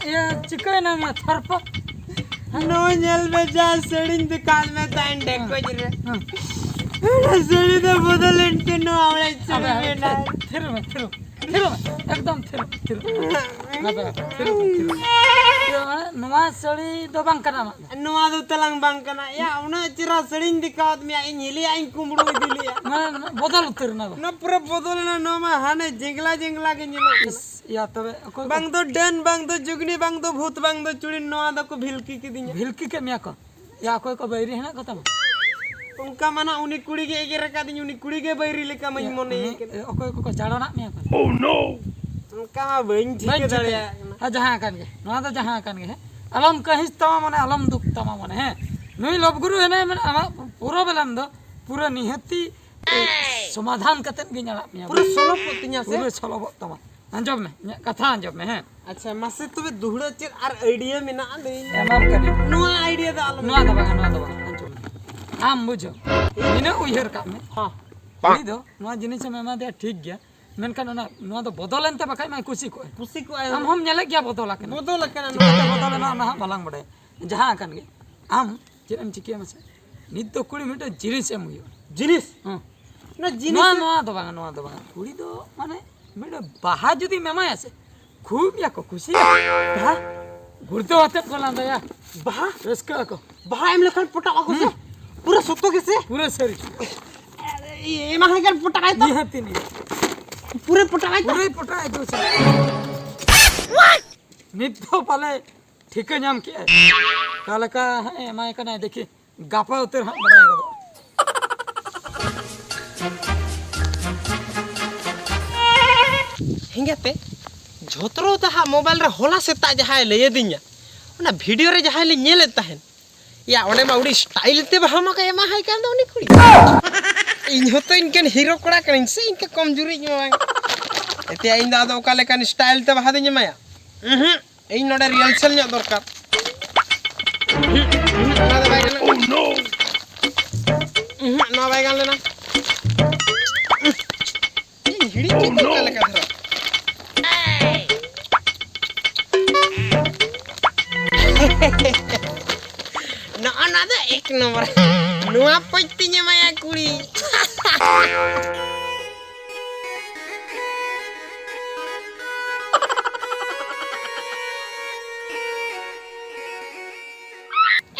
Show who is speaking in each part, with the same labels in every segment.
Speaker 1: ये चिकन ना मैं थरपा
Speaker 2: नो नेल में जा सड़िन दुकान में ताइन देखो जरे ना सड़ी तो बदल इंटे नो आवले चले ना
Speaker 1: थिर में एकदम थिर नवा सड़ी दो बंकना
Speaker 2: नवा दो तलंग बंकना या उना चिरा सड़िन दिखात में आई नीली आई कुंबड़ू दिलिया
Speaker 1: बदल उतर ना
Speaker 2: पूरा बदल ना नो में हाने जिंगला के नीलो
Speaker 1: या तबे
Speaker 2: बंग दो डन बंग दो जुगनी बंग दो भूत बंग दो चुड़ी नवा दो को भिलकी की दिया
Speaker 1: भिलकी के मिया को या कोई को बैरी है ना खत्म
Speaker 2: उनका मना उन्हीं कुड़ी के एक रखा दी उन्हीं कुड़ी के बैरी लेका मैं मोने
Speaker 1: कोई को जाड़ो ना मिया को
Speaker 2: ओह नो उनका बंग ठीक दड़िया
Speaker 1: हा जहां कान के नवा तो जहां कान के अलम कहिस तमा मने अलम दुख तमा मने है नुई लोभ गुरु है ना मने आमा पूरा बेलाम दो पूरा निहति समाधान कतन गिनाला मिया
Speaker 2: पूरा सोलो पोतिया से
Speaker 1: पूरा सोलो तमा अंजब में कथा अंजब में है
Speaker 2: अच्छा मसे तो दुहड़ा चेर और आइडिया में ना दे
Speaker 1: एमम कने
Speaker 2: नुआ आइडिया दा आलम
Speaker 1: नुआ दबा अंजब आम बुझो इने उयहर का में
Speaker 2: हां
Speaker 1: पानी दो नुआ जिनिस में मा दे ठीक गया मेनखान ना नुआ दो बदलनते बखाय मा खुशी को हम नेले गया बदल के नुआ बदल ना ना बालांग बड़े जहां कान गे आम जेम चिकिया मसे नित तो कुड़ी मिटे जिनिस एम हुयो
Speaker 2: जिनिस
Speaker 1: हां
Speaker 2: ना जिनिस
Speaker 1: नुआ दबा कुड़ी दो माने मेरे बाहा जुदी मेमा आसे खूब या को खुशी बा गुरते होते कोला दया
Speaker 2: बाहा
Speaker 1: रसका को
Speaker 2: बाहा एम लखन पटा को से पूरा सत्तो कैसे
Speaker 1: पूरे शरीर
Speaker 2: ये मां कर पटा है तो
Speaker 1: निहति नहीं
Speaker 2: पूरे पटा है
Speaker 1: पूरे पटा है जो नित तो पाले ठीक नाम किया काले का है माय का नहीं देखी गापा उतर हां बड़ा है
Speaker 2: हिंगाते झोतरो तहा मोबाइल रे होला सेता जहाय ले दिन्या ओना वीडियो रे जहाय ले नेले तहन या ओने मा उडी स्टाइल ते बहामा का एमा हाय कान दोनी कुड़ी इन होतो इनकन हीरो कोड़ा करिन से इनके कमजोरी ज एते इन दादो काले कान स्टाइल ते बहा दिन्या माया इन नोडे रिहर्सल nya दरकार ओह नो ना बाय गान लेना हिड़ी के काले का धरा ना ना दा एक नंबर नुआ पइतिnya माया कुड़ी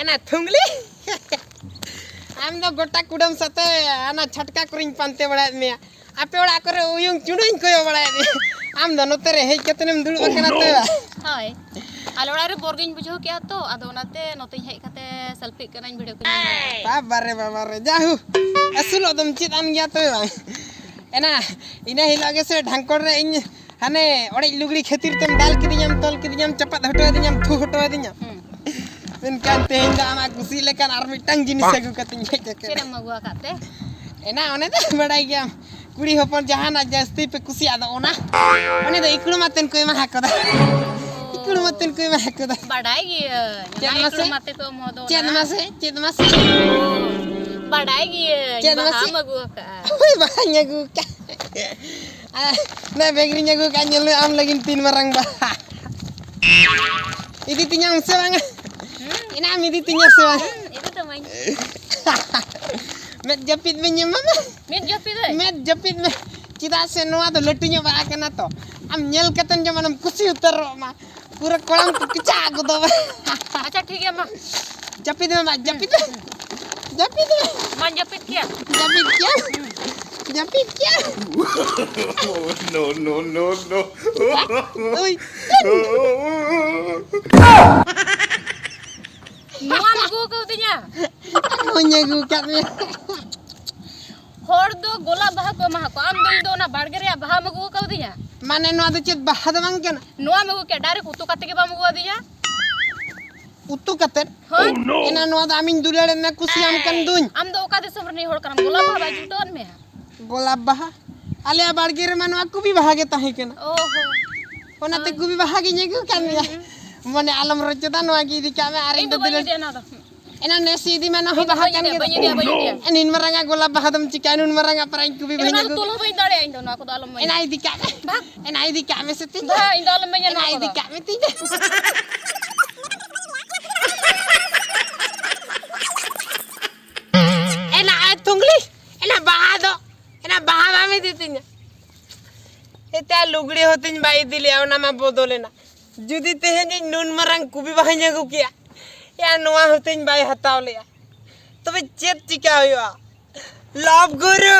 Speaker 2: एना थुंगली हम तो गोटा कुडम सते आना छटका करिन पानते बड़ा में आपे ओड़ा करे उयुं चुडुइन कोयो बड़ा आम द नोते रे हे केतनेम दुड़ बकना ते
Speaker 3: हाय आलोड़ा रे बोर्गिंग बुझो क्या तो आदो नाते नोते हेज खाते सेल्फी कनाइन वीडियो को
Speaker 2: बाबा रे जाहू असुल दम चित आन गया तो एना इना हिलागे से ढांकोर रे इन हाने ओड़े लुगड़ी खेतिर तम दाल किदियाम तोल किदियाम चपत हटो दियाम थु हटो दियाम इनकान तेन दा आमा कुसी लेकान आर मिटंग जिनिस अगु कतिन हेज के
Speaker 3: केना मगुआ काते
Speaker 2: एना ओने तो बड़ाई गया कुड़ी होपन जहाना जास्ती पे कुसी आदा ओना ओने तो इकुड़ मातेन कोई मा हाकदा इकुड़ मातेन कोई मा हाकदा
Speaker 3: बड़ाई गिया इकुड़ माते को मोदो
Speaker 2: चेद मासे
Speaker 3: बड़ाई गिया बहा मगुआ का
Speaker 2: ओय bahanya guka na begrinya guka nyelu am lagi 3 barang bah ini tinyang sebang ina am ini tinyang sebang
Speaker 3: itu to main
Speaker 2: met japit me mama
Speaker 3: met
Speaker 2: japit me cita se noa to latunya ba kana to am nyel katan jamanam kusi utar ma pura kolam to kicha ko to
Speaker 3: अच्छा ठीक है मां
Speaker 2: japit me ma japit
Speaker 3: मान जपित क्या
Speaker 4: no
Speaker 2: ओय
Speaker 3: नुआ मगु को दिया
Speaker 2: नोnya guka me
Speaker 3: होड़ दो गोला बहा को महा को आम दो ना बाड़गे रे बहा मगु को दिया
Speaker 2: माने नोa do chet baha do bang kana
Speaker 3: नुआ मगु के डायरेक्ट उतु काते के बा मगु दिया
Speaker 2: utu katen ena noa do amin dulare na kusi am kan duñ
Speaker 3: आम दो का दिसम रे होड़ करम गोला बहा बाजू टोन में
Speaker 2: गोलाब बाहा आले बाड़गे रे मानवा को भी बहागे ताहे केना
Speaker 3: ओहो
Speaker 2: ओनाते को भी बहागे नेगु कामिया मने आलम रचदा नोa की दिका में आरे
Speaker 3: इन दो बाजू देना दो
Speaker 2: Ena nesi di mana ho
Speaker 3: Ina
Speaker 2: baha kan
Speaker 3: banyak dia banyak dia.
Speaker 2: Nin maranga gola baha dam chicken nun maranga parang kubi
Speaker 3: Ina
Speaker 2: bahnya
Speaker 3: nak tulah bayi dare Indo nak aku dah alam bayi.
Speaker 2: ena idi ka ena idi ka me seti
Speaker 3: Dah Indo alam bayi
Speaker 2: ena
Speaker 3: nak
Speaker 2: idi
Speaker 3: aku.
Speaker 2: ka me tida ena tungli ena baha mami ditinya eta lugड़ी होतिन बाई दिले आवना मा बदलेना जुदी तेहेन नुन मरंग कुबी bahanya को किया या नोआ होतिन बाई हताव लिया तबे चेत चिका होया लव गुरु